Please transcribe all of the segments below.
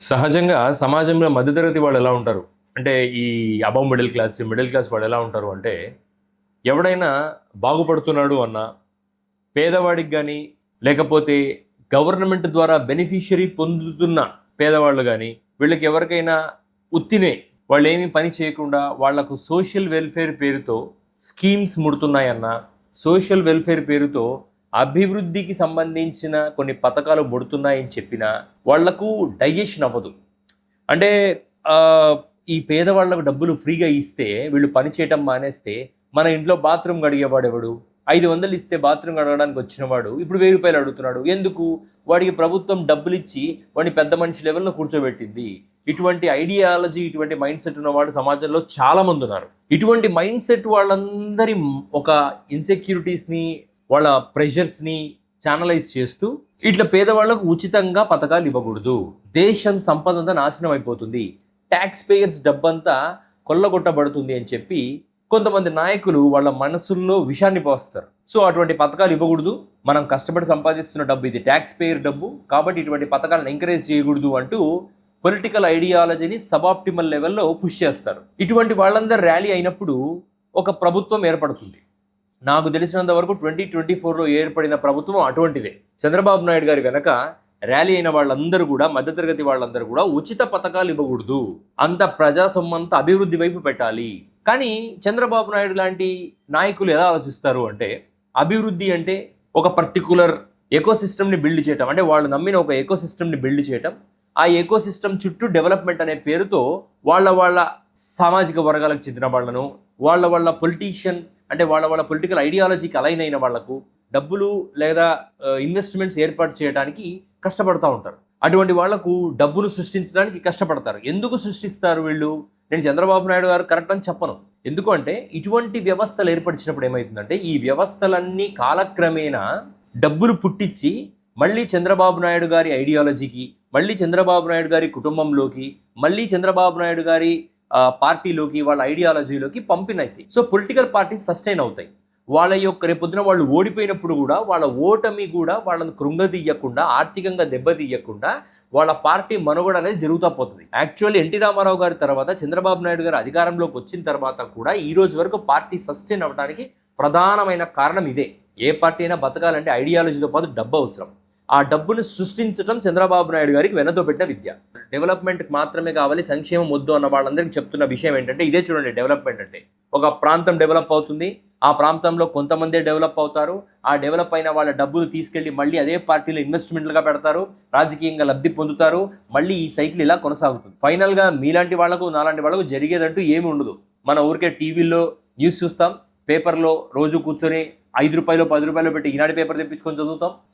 సహజంగా సమాజంలో మధ్యతరగతి వాళ్ళు ఎలా ఉంటారు అంటే ఈ అబవ్ మిడిల్ క్లాస్ వాళ్ళు ఎలా ఉంటారు అంటే ఎవడైనా బాగుపడుతున్నాడు అన్నా పేదవాడికి కానీ లేకపోతే గవర్నమెంట్ ద్వారా బెనిఫిషియరీ పొందుతున్న పేదవాళ్ళు కానీ వీళ్ళకి ఎవరికైనా ఉత్తినే వాళ్ళు ఏమీ పని చేయకుండా వాళ్లకు సోషల్ వెల్ఫేర్ పేరుతో స్కీమ్స్ ముడుతున్నాయన్నా సోషల్ వెల్ఫేర్ పేరుతో అభివృద్ధికి సంబంధించిన కొన్ని పథకాలు ముడుతున్నాయని చెప్పినా వాళ్లకు డైజెషన్ అవ్వదు. అంటే ఆ, ఈ పేదవాళ్ళకు డబ్బులు ఫ్రీగా ఇస్తే వీళ్ళు పని చేయటం మానేస్తే మన ఇంట్లో బాత్రూమ్ గడిగేవాడు ఎవడు? 500 ఇస్తే బాత్రూమ్ గడగడానికి వచ్చినవాడు ఇప్పుడు 1000 రూపాయలు అడుగుతున్నాడు. ఎందుకు? వాడికి ప్రభుత్వం డబ్బులు ఇచ్చి వాడిని పెద్ద మనిషి లెవెల్లో కూర్చోబెట్టింది. ఇటువంటి ఐడియాలజీ, ఇటువంటి మైండ్ సెట్ ఉన్నవాడు సమాజంలో చాలా మంది ఉన్నారు. ఇటువంటి మైండ్ సెట్ వాళ్ళందరి ఒక ఇన్సెక్యూరిటీస్ని, వాళ్ళ ప్రెషర్స్ని ఛానలైజ్ చేస్తూ ఇట్లా పేదవాళ్లకు ఉచితంగా పథకాలు ఇవ్వకూడదు, దేశం సంపద అంతా నాశనం అయిపోతుంది, ట్యాక్స్ పేయర్స్ డబ్బంతా కొల్లగొట్టబడుతుంది అని చెప్పి కొంతమంది నాయకులు వాళ్ళ మనసుల్లో విషాన్ని పోస్తారు. సో అటువంటి పథకాలు ఇవ్వకూడదు, మనం కష్టపడి సంపాదిస్తున్న డబ్బు ఇది, ట్యాక్స్ పేయర్ డబ్బు, కాబట్టి ఇటువంటి పథకాలను ఎంకరేజ్ చేయకూడదు అంటూ పొలిటికల్ ఐడియాలజీని సబాప్టిమల్ లెవెల్లో పుష్ చేస్తారు. ఇటువంటి వాళ్ళందరూ ర్యాలీ అయినప్పుడు ఒక ప్రభుత్వం ఏర్పడుతుంది. నాకు తెలిసినంత వరకు 2024లో ఏర్పడిన ప్రభుత్వం అటువంటిదే. చంద్రబాబు నాయుడు గారి వెనక ర్యాలీ అయిన వాళ్ళందరూ కూడా, మధ్యతరగతి వాళ్ళందరూ కూడా ఉచిత పథకాలు ఇవ్వకూడదు, అంత ప్రజా సొమ్మంతా అభివృద్ధి వైపు పెట్టాలి. కానీ చంద్రబాబు నాయుడు లాంటి నాయకులు ఎలా ఆలోచిస్తారు అంటే, అభివృద్ధి అంటే ఒక పర్టికులర్ ఎకోసిస్టమ్ని బిల్డ్ చేయటం, అంటే వాళ్ళు నమ్మిన ఒక ఎకోసిస్టమ్ని బిల్డ్ చేయటం, ఆ ఎకోసిస్టమ్ చుట్టూ డెవలప్మెంట్ అనే పేరుతో వాళ్ళ సామాజిక వర్గాలకు చెందిన వాళ్ళను, వాళ్ళ పొలిటీషియన్ అంటే వాళ్ళ పొలిటికల్ ఐడియాలజీకి అలైన్ అయిన వాళ్లకు డబ్బులు లేదా ఇన్వెస్ట్మెంట్స్ ఏర్పాటు చేయడానికి కష్టపడతా ఉంటారు. అటువంటి వాళ్లకు డబ్బులు సృష్టించడానికి కష్టపడతారు. ఎందుకు సృష్టిస్తారు వీళ్ళు? నేను చంద్రబాబు నాయుడు గారు కరెక్ట్ అని చెప్పను. ఎందుకు అంటే ఇటువంటి వ్యవస్థలు ఏర్పరిచినప్పుడు ఏమవుతుందంటే, ఈ వ్యవస్థలన్నీ కాలక్రమేణా డబ్బులు పుట్టించి మళ్ళీ చంద్రబాబు నాయుడు గారి ఐడియాలజీకి, మళ్ళీ చంద్రబాబు నాయుడు గారి కుటుంబంలోకి, మళ్ళీ చంద్రబాబు నాయుడు గారి పార్టీలోకి, వాళ్ళ ఐడియాలజీలోకి పంపినైతే సో పొలిటికల్ పార్టీస్ సస్టైన్ అవుతాయి. వాళ్ళ యొక్క రేపొద్దున వాళ్ళు ఓడిపోయినప్పుడు కూడా వాళ్ళ ఓటమి కూడా వాళ్ళని కృంగదీయకుండా, ఆర్థికంగా దెబ్బతీయకుండా వాళ్ళ పార్టీ మనుగడ అనేది జరుగుతూ పోతుంది. యాక్చువల్లీ ఎన్టీ రామారావు గారి తర్వాత చంద్రబాబు నాయుడు గారు అధికారంలోకి వచ్చిన తర్వాత కూడా ఈ రోజు వరకు పార్టీ సస్టైన్ అవ్వడానికి ప్రధానమైన కారణం ఇదే. ఏ పార్టీ అయినా బతకాలంటే ఐడియాలజీతో పాటు డబ్బు అవసరం. ఆ డబ్బును సృష్టించడం చంద్రబాబు నాయుడు గారికి వెనతో పెట్టిన విద్య. డెవలప్మెంట్కి మాత్రమే కావాలి, సంక్షేమం వద్దు అన్న వాళ్ళందరికీ చెప్తున్న విషయం ఏంటంటే ఇదే. చూడండి, డెవలప్మెంట్ అంటే ఒక ప్రాంతం డెవలప్ అవుతుంది, ఆ ప్రాంతంలో కొంతమందే డెవలప్ అవుతారు, ఆ డెవలప్ అయిన వాళ్ళ డబ్బులు తీసుకెళ్లి మళ్ళీ అదే పార్టీలో ఇన్వెస్ట్మెంట్లుగా పెడతారు, రాజకీయంగా లబ్ధి పొందుతారు, మళ్ళీ ఈ సైకిల్ ఇలా కొనసాగుతుంది. ఫైనల్గా మీలాంటి వాళ్లకు, నాలాంటి వాళ్లకు జరిగేదంటూ ఏమి ఉండదు. మన ఊరికే టీవీలో న్యూస్ చూస్తాం, పేపర్లో రోజు కూర్చొని 5 రూపాయలు 10 రూపాయలు పెట్టి ఈనాడు పేపర్ తెప్పించుకొని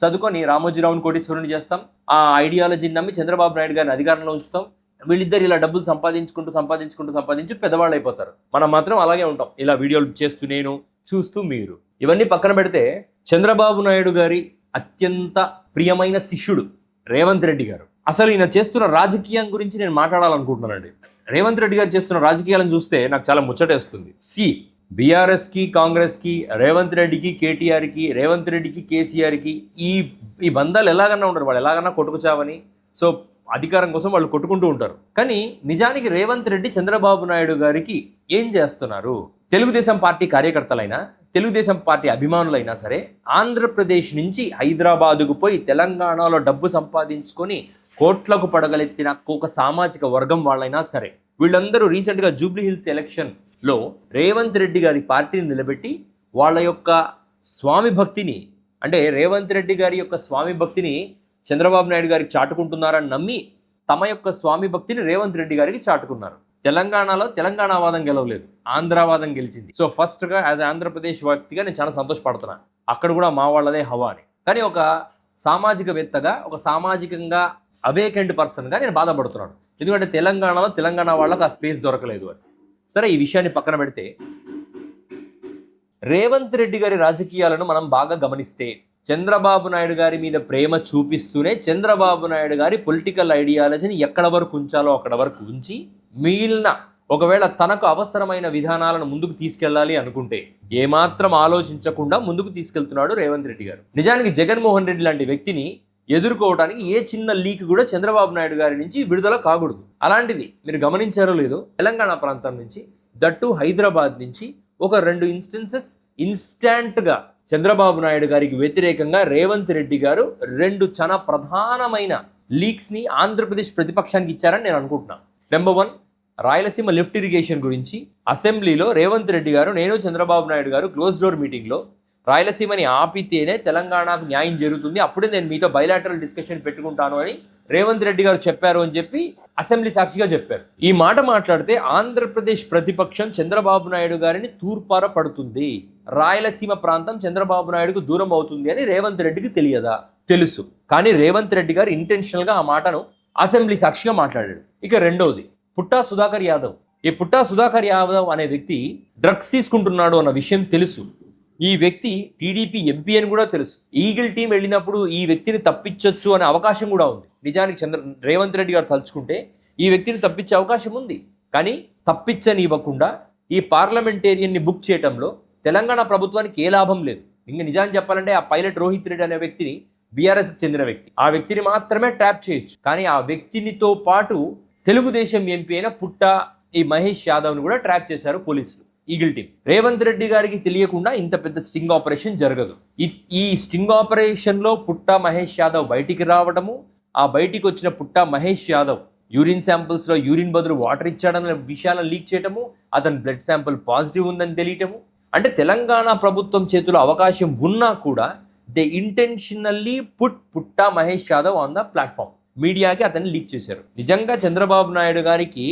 చదువుకొని రామోజీరావుని కోటీశ్వరుని చేస్తాం, ఆ ఐడియాలజీని నమ్మి చంద్రబాబు నాయుడు గారిని అధికారంలో ఉంచుతాం. వీళ్ళిద్దరు ఇలా డబ్బులు సంపాదించి పెద్దవాళ్ళు అయిపోతారు. మనం మాత్రం అలాగే ఉంటాం, ఇలా వీడియోలు చేస్తూ నేను, చూస్తూ మీరు. ఇవన్నీ పక్కన పెడితే చంద్రబాబు నాయుడు గారి అత్యంత ప్రియమైన శిష్యుడు రేవంత్ రెడ్డి గారు. అసలు ఈయన చేస్తున్న రాజకీయం గురించి నేను మాట్లాడాలనుకుంటున్నానండి. రేవంత్ రెడ్డి గారు చేస్తున్న రాజకీయాలను చూస్తే నాకు చాలా ముచ్చటేస్తుంది. బీఆర్ఎస్కి, కాంగ్రెస్కి, రేవంత్ రెడ్డికి, కేటీఆర్కి, రేవంత్ రెడ్డికి, కేసీఆర్కి ఈ బంధాలు ఎలాగన్నా ఉంటారు. వాళ్ళు ఎలాగన్నా కొట్టుకుచావని, సో అధికారం కోసం వాళ్ళు కొట్టుకుంటూ ఉంటారు. కానీ నిజానికి రేవంత్ రెడ్డి చంద్రబాబు నాయుడు గారికి ఏం చేస్తున్నారు? తెలుగుదేశం పార్టీ కార్యకర్తలైనా, తెలుగుదేశం పార్టీ అభిమానులైనా సరే, ఆంధ్రప్రదేశ్ నుంచి హైదరాబాదుకు పోయి తెలంగాణలో డబ్బు సంపాదించుకొని కోట్లకు పడగలెత్తిన ఒక సామాజిక వర్గం వాళ్ళైనా సరే, వీళ్ళందరూ రీసెంట్గా జూబ్లీ హిల్స్ ఎలక్షన్లో రేవంత్ రెడ్డి గారి పార్టీని నిలబెట్టి వాళ్ళ యొక్క స్వామి భక్తిని, అంటే రేవంత్ రెడ్డి గారి యొక్క స్వామి భక్తిని చంద్రబాబు నాయుడు గారికి చాటుకుంటున్నారని నమ్మి తమ యొక్క స్వామి భక్తిని రేవంత్ రెడ్డి గారికి చాటుకున్నారు. తెలంగాణలో తెలంగాణవాదం గెలవలేదు, ఆంధ్రావాదం గెలిచింది. సో ఫస్ట్గా యాజ్ ఆంధ్రప్రదేశ్ వ్యక్తిగా నేను చాలా సంతోషపడుతున్నాను, అక్కడ కూడా మా వాళ్ళదే హవా అని. కానీ ఒక సామాజికవేత్తగా, ఒక సామాజికంగా అవేకెండ్ పర్సన్గా నేను బాధపడుతున్నాను. ఎందుకంటే తెలంగాణలో తెలంగాణ వాళ్ళకు ఆ స్పేస్ దొరకలేదు అని. సరే, ఈ విషయాన్ని పక్కన పెడితే రేవంత్ రెడ్డి గారి రాజకీయాలను మనం బాగా గమనిస్తే చంద్రబాబు నాయుడు గారి మీద ప్రేమ చూపిస్తూనే చంద్రబాబు నాయుడు గారి పొలిటికల్ ఐడియాలజీని ఎక్కడ వరకు ఉంచాలో అక్కడ వరకు ఉంచి, మిగిలిన ఒకవేళ తనకు అవసరమైన విధానాలను ముందుకు తీసుకెళ్లాలి అనుకుంటే ఏమాత్రం ఆలోచించకుండా ముందుకు తీసుకెళ్తున్నాడు రేవంత్ రెడ్డి గారు. నిజానికి జగన్మోహన్ రెడ్డి లాంటి వ్యక్తిని ఎదుర్కోవడానికి ఏ చిన్న లీక్ కూడా చంద్రబాబు నాయుడు గారి నుంచి విడుదల కాకూడదు. అలాంటిది మీరు గమనించారో లేదో, తెలంగాణ ప్రాంతం నుంచి, దట్టు హైదరాబాద్ నుంచి ఒక 2 ఇన్స్టెన్సెస్ ఇన్స్టాంట్గా చంద్రబాబు నాయుడు గారికి వ్యతిరేకంగా రేవంత్ రెడ్డి గారు 2 చాలా ప్రధానమైన లీక్స్ని ఆంధ్రప్రదేశ్ ప్రతిపక్షానికి ఇచ్చారని నేను అనుకుంటున్నాను. నెంబర్ 1, రాయలసీమ లిఫ్ట్ ఇరిగేషన్ గురించి అసెంబ్లీలో రేవంత్ రెడ్డి గారు, నేను చంద్రబాబు నాయుడు గారు క్లోజ్ డోర్ మీటింగ్లో రాయలసీమని ఆపితేనే తెలంగాణకు న్యాయం జరుగుతుంది, అప్పుడే నేను మీతో బైలాటరల్ డిస్కషన్ పెట్టుకుంటాను అని రేవంత్ రెడ్డి గారు చెప్పారు అని చెప్పి అసెంబ్లీ సాక్షిగా చెప్పారు. ఈ మాట మాట్లాడితే ఆంధ్రప్రదేశ్ ప్రతిపక్షం చంద్రబాబు నాయుడు గారిని తూర్పార పడుతుంది, రాయలసీమ ప్రాంతం చంద్రబాబు నాయుడుకు దూరం అవుతుంది అని రేవంత్ రెడ్డికి తెలియదా? తెలుసు. కానీ రేవంత్ రెడ్డి గారు ఇంటెన్షనల్గా ఆ మాటను అసెంబ్లీ సాక్షిగా మాట్లాడాడు. ఇక రెండవది, పుట్టా సుధాకర్ యాదవ్. ఈ పుట్టా సుధాకర్ యాదవ్ అనే వ్యక్తి డ్రగ్స్ తీసుకుంటున్నాడు అన్న విషయం తెలుసు. ఈ వ్యక్తి టీడీపీ ఎంపీ అని కూడా తెలుసు. ఈగిల్ టీం వెళ్ళినప్పుడు ఈ వ్యక్తిని తప్పించవచ్చు అనే అవకాశం కూడా ఉంది. నిజానికి రేవంత్ రెడ్డి గారు తలుచుకుంటే ఈ వ్యక్తిని తప్పించే అవకాశం ఉంది. కానీ తప్పించనివ్వకుండా ఈ పార్లమెంటేరియన్ని బుక్ చేయడంలో తెలంగాణ ప్రభుత్వానికి ఏ లాభం లేదు. ఇంకా నిజాన్ని చెప్పాలంటే ఆ పైలట్ రోహిత్ రెడ్డి అనే వ్యక్తిని బీఆర్ఎస్కి చెందిన వ్యక్తి, ఆ వ్యక్తిని మాత్రమే ట్రాప్ చేయొచ్చు. కానీ ఆ వ్యక్తినితో పాటు తెలుగుదేశం ఎంపీ అయిన పుట్టా ఈ మహేష్ యాదవ్ని కూడా ట్రాప్ చేశారు పోలీసులు, ఈగిల్ టీం. రేవంత్ రెడ్డి గారికి తెలియకుండా ఇంత పెద్ద స్టింగ్ ఆపరేషన్ జరగదు. ఈ స్టింగ్ ఆపరేషన్లో పుట్టా మహేష్ యాదవ్ బయటికి రావడము, ఆ బయటికి వచ్చిన పుట్టా మహేష్ యాదవ్ యూరిన్ శాంపిల్స్లో యూరిన్ బదులు వాటర్ ఇచ్చాడన్న విషయాలను లీక్ చేయటము, అతని బ్లడ్ శాంపిల్ పాజిటివ్ ఉందని తెలియటము. అంటే తెలంగాణ ప్రభుత్వం చేతిలో అవకాశం ఉన్నా కూడా they intentionally Putta Mahesh Yadav on the platform. మీడియాకి అతన్ని లీక్ చేశారు. నిజంగా చంద్రబాబు నాయుడు గారికి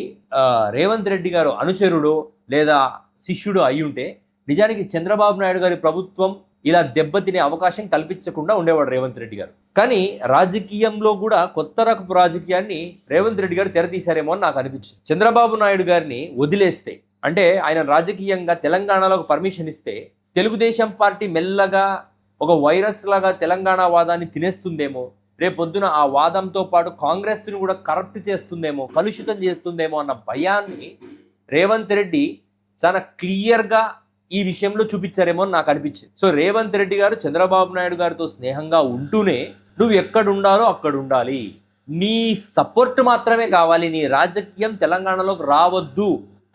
రేవంత్ రెడ్డి గారు అనుచరుడు లేదా శిష్యుడు అయి ఉంటే నిజానికి చంద్రబాబు నాయుడు గారి ప్రభుత్వం ఇలా దెబ్బతినే అవకాశం కల్పించకుండా ఉండేవాడు రేవంత్ రెడ్డి గారు. కానీ రాజకీయంలో కూడా కొత్త రకపు రాజకీయాన్ని రేవంత్ రెడ్డి గారు తెరతీశారేమో అని నాకు అనిపించింది. చంద్రబాబు నాయుడు గారిని వదిలేస్తే, అంటే ఆయన రాజకీయంగా తెలంగాణలో పర్మిషన్ ఇస్తే తెలుగుదేశం పార్టీ మెల్లగా ఒక వైరస్ లాగా తెలంగాణ వాదాన్ని తినేస్తుందేమో, రేపొద్దున ఆ వాదంతో పాటు కాంగ్రెస్ని కూడా కరప్ట్ చేస్తుందేమో, కలుషితం చేస్తుందేమో అన్న భయాన్ని రేవంత్ రెడ్డి చాలా క్లియర్గా ఈ విషయంలో చూపించారేమో అని నాకు అనిపించింది. సో రేవంత్ రెడ్డి గారు చంద్రబాబు నాయుడు గారితో స్నేహంగా ఉంటూనే నువ్వు ఎక్కడుండాలో అక్కడ ఉండాలి, నీ సపోర్ట్ మాత్రమే కావాలి, నీ రాజకీయం తెలంగాణలోకి రావద్దు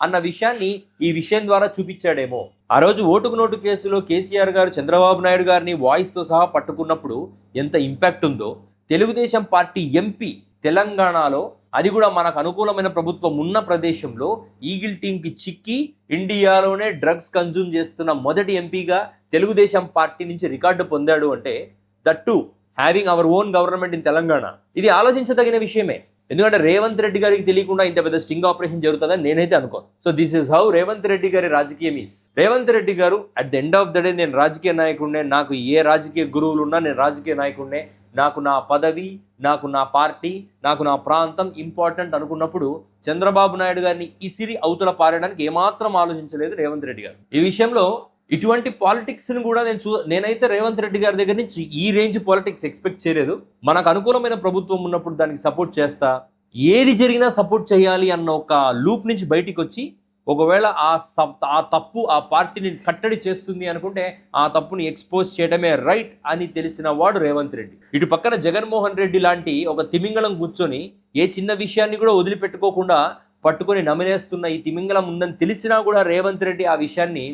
అన్న విషయాన్ని ఈ విషయం ద్వారా చూపించాడేమో. ఆ రోజు ఓటుకు నోటు కేసులో కేసీఆర్ గారు చంద్రబాబు నాయుడు గారిని వాయిస్తో సహా పట్టుకున్నప్పుడు ఎంత ఇంపాక్ట్ ఉందో, తెలుగుదేశం పార్టీ ఎంపీ తెలంగాణలో, అది కూడా మనకు అనుకూలమైన ప్రభుత్వం ఉన్న ప్రదేశంలో ఈగిల్ టీంకి చిక్కి ఇండియాలోనే డ్రగ్స్ కన్జ్యూమ్ చేస్తున్న మొదటి ఎంపీగా తెలుగుదేశం పార్టీ నుంచి రికార్డు పొందాడు అంటే, that to having our own government in Telangana. ఇది ఆలోచించదగిన విషయమే. ఎందుకంటే రేవంత్ రెడ్డి గారికి తెలియకుండా ఇంత పెద్ద స్టింగ్ ఆపరేషన్ జరుగుతుందని నేనైతే అనుకోను. So this is how Revanth Reddy గారి రాజకీయం ఈస్. రేవంత్ రెడ్డి గారు at the end of the day, నేను రాజకీయ నాయకుడినే, నాకు ఏ రాజకీయ గురువులు ఉన్నా నేను రాజకీయ నాయకుడినే, నాకు నా పదవి, నాకు నా పార్టీ, నాకు నా ప్రాంతం ఇంపార్టెంట్ అనుకున్నప్పుడు చంద్రబాబు నాయుడు గారిని ఇసిరి అవతల పారడానికి ఏమాత్రం ఆలోచించలేదు రేవంత్ రెడ్డి గారు. ఈ విషయంలో ఇటువంటి పాలిటిక్స్ని కూడా నేనైతే రేవంత్ రెడ్డి గారి దగ్గర నుంచి ఈ రేంజ్ పాలిటిక్స్ ఎక్స్పెక్ట్ చేయలేదు. మనకు అనుకూలమైన ప్రభుత్వం ఉన్నప్పుడు దానికి సపోర్ట్ చేస్తా, ఏది జరిగినా సపోర్ట్ చేయాలి అన్న ఒక లూప్ నుంచి బయటికి వచ్చి, ఒకవేళ ఆ తప్పు ఆ పార్టీని కట్టడి చేస్తుంది అనుకుంటే ఆ తప్పుని ఎక్స్పోజ్ చేయడమే రైట్ అని తెలిసిన వాడు రేవంత్ రెడ్డి. ఇటు పక్కన జగన్మోహన్ రెడ్డి లాంటి ఒక తిమింగళం కూర్చొని ఏ చిన్న విషయాన్ని కూడా వదిలిపెట్టుకోకుండా పట్టుకొని నమిలేస్తున్న ఈ తిమింగళం ఉందని తెలిసినా కూడా రేవంత్ రెడ్డి ఆ విషయాన్ని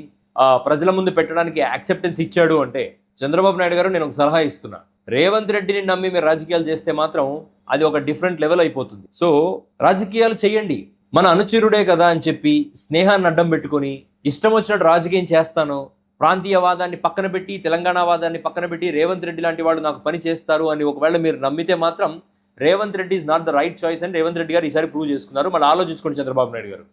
ప్రజల ముందు పెట్టడానికి యాక్సెప్టెన్స్ ఇచ్చాడు అంటే, చంద్రబాబు నాయుడు గారు నేను ఒక సలహా ఇస్తున్నా, రేవంత్ రెడ్డిని నమ్మి మీరు రాజకీయాలు చేస్తే మాత్రం అది ఒక డిఫరెంట్ లెవెల్ అయిపోతుంది. సో రాజకీయాలు చేయండి, మన అనుచరుడే కదా అని చెప్పి స్నేహాన్ని అడ్డం పెట్టుకొని ఇష్టం వచ్చినట్టు రాజకీయం చేస్తాను, ప్రాంతీయవాదాన్ని పక్కన పెట్టి తెలంగాణ వాదాన్ని పక్కన పెట్టి రేవంత్ రెడ్డి లాంటి వాళ్ళు నాకు పని చేస్తారు అని ఒకవేళ మీరు నమ్మితే మాత్రం Revanth Reddy is not the right choice అని రేవంత్ రెడ్డి గారు ఈసారి ప్రూవ్ చేసుకున్నారు. మళ్ళీ ఆలోచించుకోండి చంద్రబాబు నాయుడు గారు.